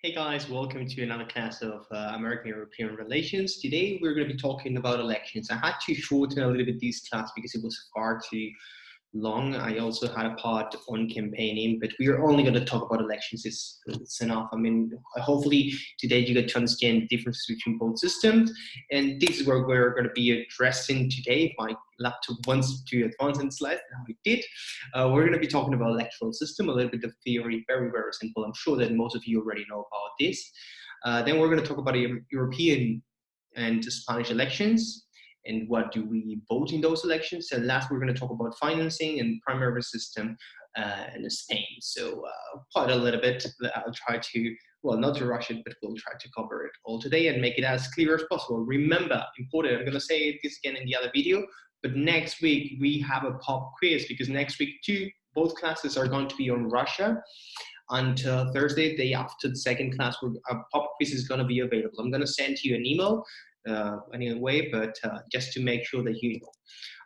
Hey guys, welcome to another class of American-European relations. Today we're going to be talking about elections. I had to shorten a little bit this class because it was far too long. I also had a part on campaigning, but we are only going to talk about elections. It's enough. I mean, hopefully today you get to understand the differences between both systems, and this is where we're going to be addressing today. If my laptop wants to advance in slides, now it did. We're going to be talking about electoral system, a little bit of theory, very, very simple. I'm sure that most of you already know about this. Then we're going to talk about European and Spanish elections and what do we vote in those elections. And last, we're going to talk about financing and primary system in Spain. So quite a little bit. I'll try to, well, not to rush it, but we'll try to cover it all today and make it as clear as possible. Remember, important, I'm going to say this again in the other video, but next week we have a pop quiz because next week both classes are going to be on Russia. Until Thursday, day after the second class, a pop quiz is going to be available. I'm going to send you an email anyway, but just to make sure that you know.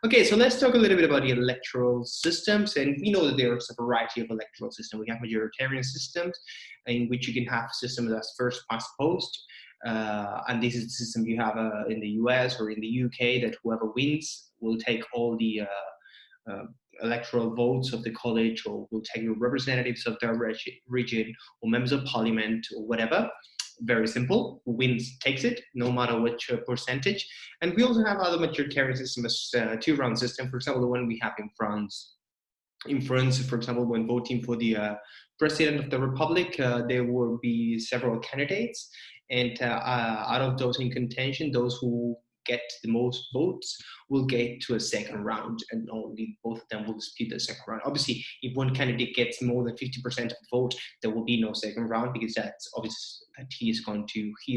Okay, so let's talk a little bit about the electoral systems, and we know that there's a variety of electoral systems. We have majoritarian systems in which you can have systems as first past post, and this is the system you have in the US or in the UK, that whoever wins will take all the electoral votes of the college, or will take your representatives of their region, or members of parliament, or whatever. Very simple. Who wins takes it, no matter which percentage. And we also have other majoritarian systems, two-round system. For example, the one we have in France. In France, for example, when voting for the president of the republic, there will be several candidates, and out of those in contention, those who get the most votes will get to a second round, and only both of them will dispute the second round. Obviously, if one candidate gets more than 50% of the vote, there will be no second round, because that's obvious that he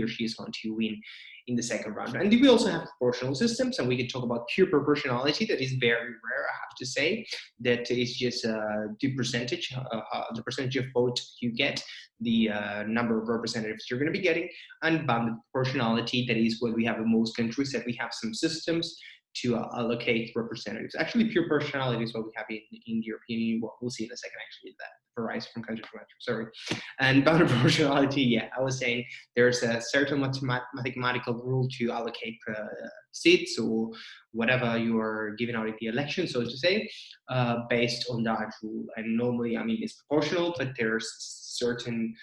or she is going to win in the second round. And we also have proportional systems, and we can talk about pure proportionality. That is very rare, I have to say. That is just the percentage of vote you get, the number of representatives you're going to be getting, and bounded proportionality. That is when we have in most countries that we have some systems to allocate representatives. Actually, pure proportionality is what we have in the European Union. Well, we'll see in a second, actually, that varies from country to country, sorry. And bounded proportionality, yeah, I was saying there's a certain mathematical rule to allocate seats or whatever you are giving out in the election, so to say, based on that rule. And normally, I mean, it's proportional, but there's certain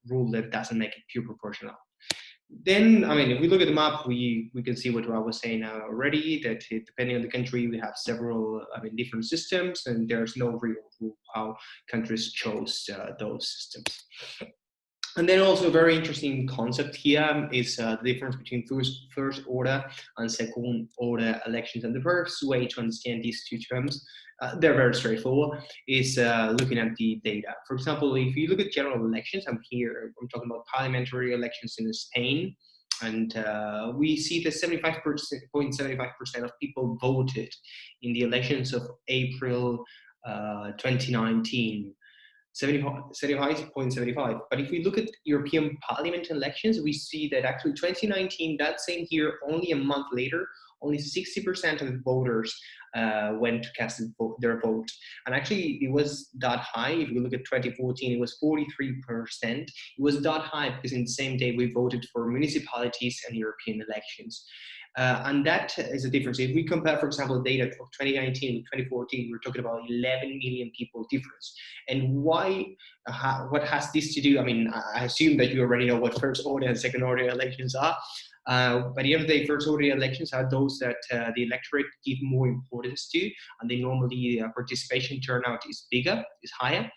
rule that doesn't make it pure proportional. Then, I mean, if we look at the map, we can see what I was saying already, that depending on the country, we have several, different systems, and there's no real rule how countries chose those systems. And then also a very interesting concept here is the difference between first order and second order elections. And the first way to understand these two terms, they're very straightforward, is looking at the data. For example, if you look at general elections, I'm talking about parliamentary elections in Spain, and we see that 75.75% of people voted in the elections of April 2019. 75.75. But if we look at European Parliament elections, we see that actually 2019, that same year, only a month later, only 60% of the voters went to cast their vote. And actually, it was that high. If we look at 2014, it was 43%. It was that high because in the same day, we voted for municipalities and European elections. And that is a difference. If we compare, for example, data of 2019 with 2014, we're talking about 11 million people difference. And why? What has this to do? I mean, I assume that you already know what first order and second order elections are. But the end of the day, first order elections are those that the electorate give more importance to, and they normally participation turnout is bigger, is higher.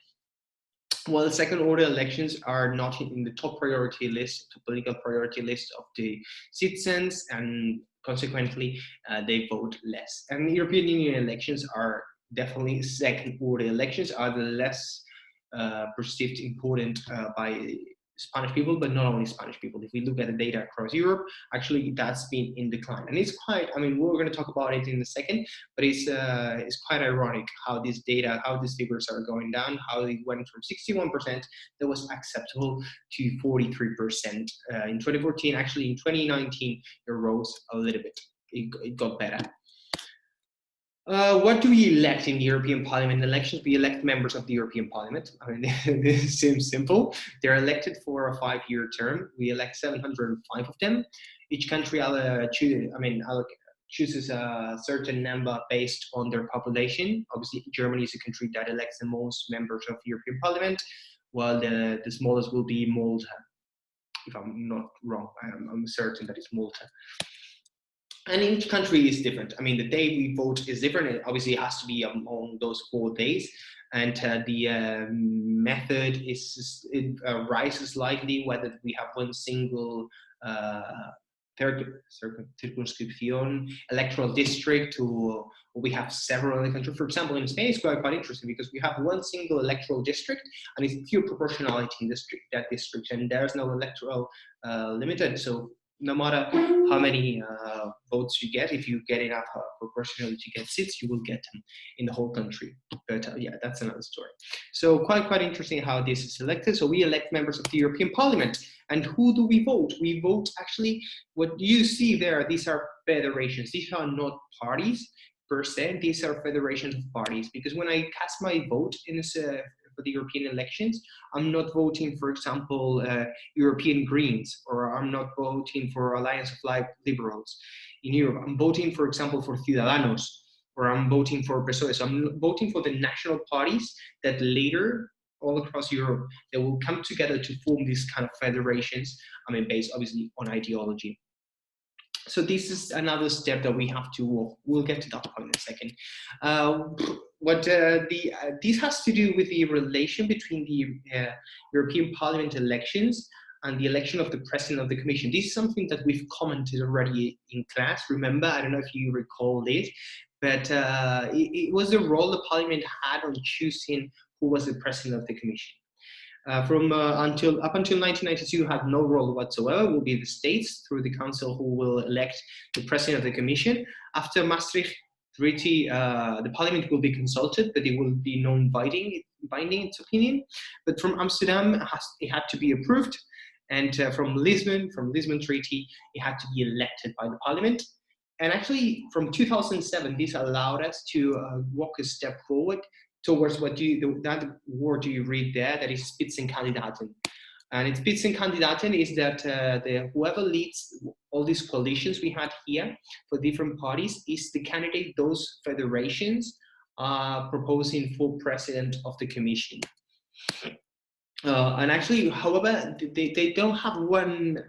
Well, the second order elections are not in the top priority list, the political priority list of the citizens, and consequently, they vote less. And European Union elections are definitely second order elections, are the less perceived important by Spanish people, but not only Spanish people. If we look at the data across Europe, actually that's been in decline. And it's quite, I mean, we're going to talk about it in a second, but it's quite ironic how this data, how these figures are going down, how it went from 61% that was acceptable to 43% in 2014. Actually, in 2019, it rose a little bit. It got better. What do we elect in the European Parliament elections? We elect members of the European Parliament. I mean, this seems simple. They're elected for a 5-year term. We elect 705 of them. Each country chooses a certain number based on their population. Obviously, Germany is a country that elects the most members of the European Parliament, while the smallest will be Malta. If I'm not wrong, I'm certain that it's Malta. And each country is different. I mean, the day we vote is different. It obviously has to be among those 4 days. And the method rises slightly whether we have one single circumscription, electoral district, or we have several in the country. For example, in Spain, it's quite interesting because we have one single electoral district, and it's pure proportionality in that district, and there's no electoral limited. So no matter how many votes you get, if you get enough proportionally to get seats, you will get them in the whole country. But yeah, that's another story. So quite interesting how this is elected. So we elect members of the European Parliament. And who do we vote? We vote, actually, what you see there, these are federations. These are not parties per se. These are federations of parties. Because when I cast my vote in this, for the European elections, I'm not voting, for example, European Greens, or I'm not voting for Alliance of Liberals in Europe. I'm voting, for example, for Ciudadanos, or I'm voting for PSOE. So I'm voting for the national parties that later, all across Europe, they will come together to form these kind of federations, I mean, based obviously on ideology. So this is another step that we have to walk. We'll get to that point in a second. This has to do with the relation between the European Parliament elections and the election of the President of the Commission. This is something that we've commented already in class. Remember, I don't know if you recall this, but it was the role the Parliament had on choosing who was the President of the Commission. Up until 1992, had no role whatsoever. It will be the states through the council who will elect the president of the commission. After Maastricht Treaty, the parliament will be consulted, but it will be non-binding its opinion. But from Amsterdam, it had to be approved, and from Lisbon Treaty, it had to be elected by the parliament. And actually, from 2007, this allowed us to walk a step forward towards that word you read there, that is Spitzenkandidaten. And Spitzenkandidaten is that whoever leads all these coalitions we had here for different parties is the candidate those federations are proposing for president of the commission. And actually, however, they don't have one,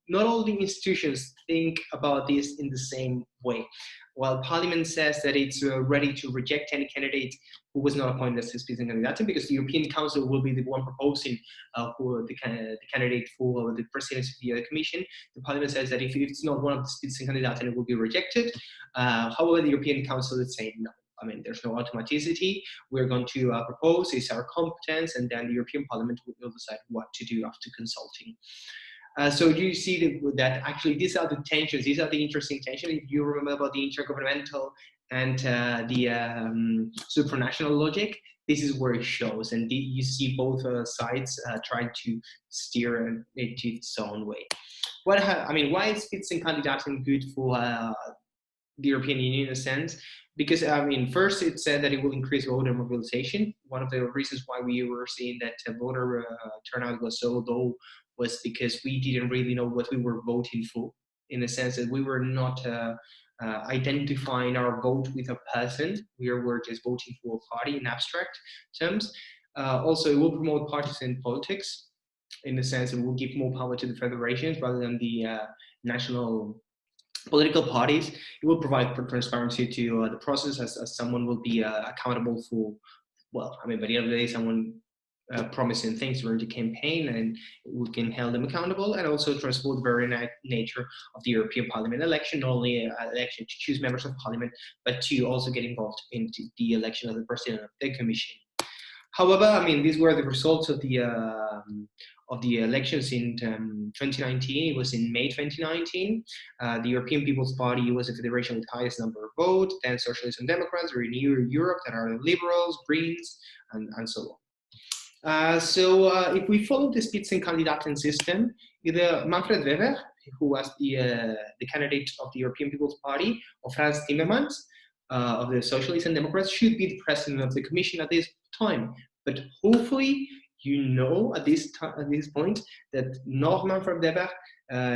not all the institutions think about this in the same way. While Parliament says that it's ready to reject any candidate who was not appointed as a Spitzenkandidatin, because the European Council will be the one proposing who the candidate for the presidency of the Commission, the Parliament says that if it's not one of the Spitzenkandidaten, it will be rejected. However, the European Council is saying no. I mean, there's no automaticity. We're going to propose, it's our competence, and then the European Parliament will decide what to do after consulting. So you see that actually these are the tensions, these are the interesting tensions. If you remember about the intergovernmental and the supranational logic, this is where it shows. And you see both sides trying to steer it its own way. Why is Spitzenkandidaten good for the European Union in a sense? Because, I mean, first it said that it will increase voter mobilization. One of the reasons why we were seeing that voter turnout was so low was because we didn't really know what we were voting for, in the sense that we were not identifying our vote with a person. We were just voting for a party in abstract terms. Also, it will promote partisan politics, in the sense that it will give more power to the federations rather than the national political parties. It will provide transparency to the process, as someone will be accountable for, well, I mean, by the end of the day, someone promising things during the campaign, and we can hold them accountable, and also transform the very nature of the European Parliament election, not only an election to choose members of Parliament, but to also get involved in the election of the President of the Commission. However, I mean, these were the results of the elections in 2019. It was in May 2019. The European People's Party was a federation with the highest number of votes, then Socialists and Democrats, Renew Europe, that are the Liberals, Greens, and so on. So if we follow the Spitzenkandidaten system, either Manfred Weber, who was the candidate of the European People's Party, or Franz Timmermans, of the Socialists and Democrats should be the president of the commission at this time. But hopefully, you know at this point that nor Manfred Weber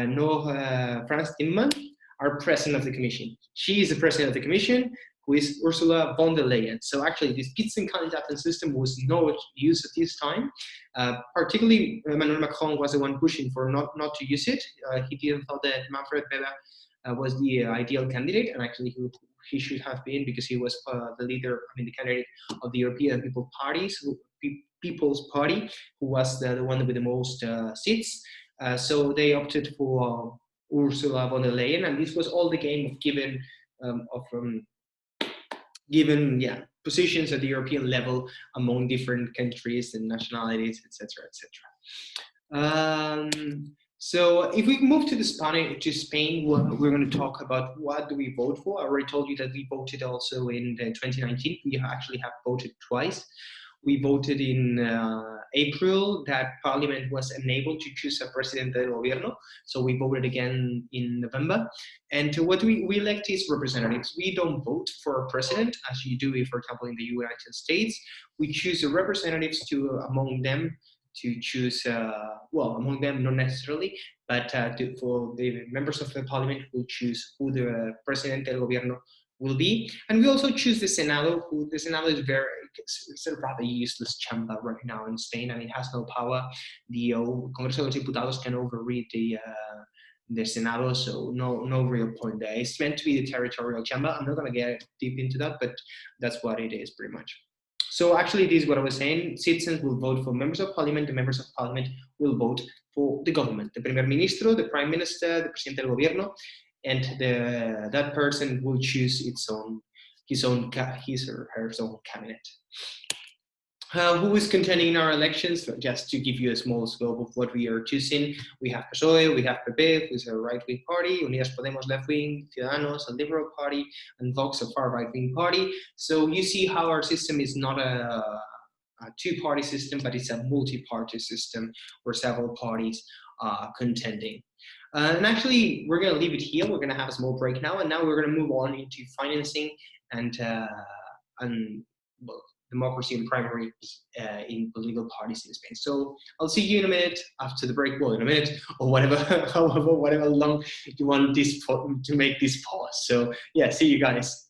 nor Franz Timmermans are president of the commission. She is the president of the commission, who is Ursula von der Leyen. So actually, this Spitzenkandidaten system was not used at this time. Particularly, Emmanuel Macron was the one pushing for not to use it. He didn't thought that Manfred Weber was the ideal candidate, and actually he should have been, because he was the leader, the candidate of the European People's Party, who was the one with the most seats. So they opted for Ursula von der Leyen, and this was all the game of given positions at the European level among different countries and nationalities, etc., etc. So if we move to Spain, we're going to talk about what do we vote for. I already told you that we voted also in 2019. We actually have voted twice. We voted in April that Parliament was unable to choose a Presidente del Gobierno, so we voted again in November. And what we elect is representatives. We don't vote for a president, as you do, for example, in the United States. We choose the representatives among them to choose, among them not necessarily, but for the members of the Parliament who choose who the Presidente del Gobierno will be. And we also choose the Senado, the Senado is it's a rather useless chamber right now in Spain, and it has no power. The Congreso de los Diputados can overread the Senado, so no real point there. It's meant to be the territorial chamber. I'm not going to get deep into that, but that's what it is pretty much. So actually, this is what I was saying. Citizens will vote for members of parliament. The members of parliament will vote for the government, the Primer Ministro, the Prime Minister, the Presidente del Gobierno, and that person will choose his or her own cabinet. Who is contending in our elections? Just to give you a small scope of what we are choosing, we have PSOE, we have PP, who is a right-wing party, Unidas Podemos left-wing, Ciudadanos, a liberal party, and Vox, a far right-wing party. So you see how our system is not a two-party system, but it's a multi-party system where several parties are contending. And actually, we're going to leave it here. We're going to have a small break now, and now we're going to move on into financing and democracy and primaries in political parties in Spain. So I'll see you in a minute after the break. Well, in a minute or whatever, however long you want this to make this pause. So yeah, see you guys.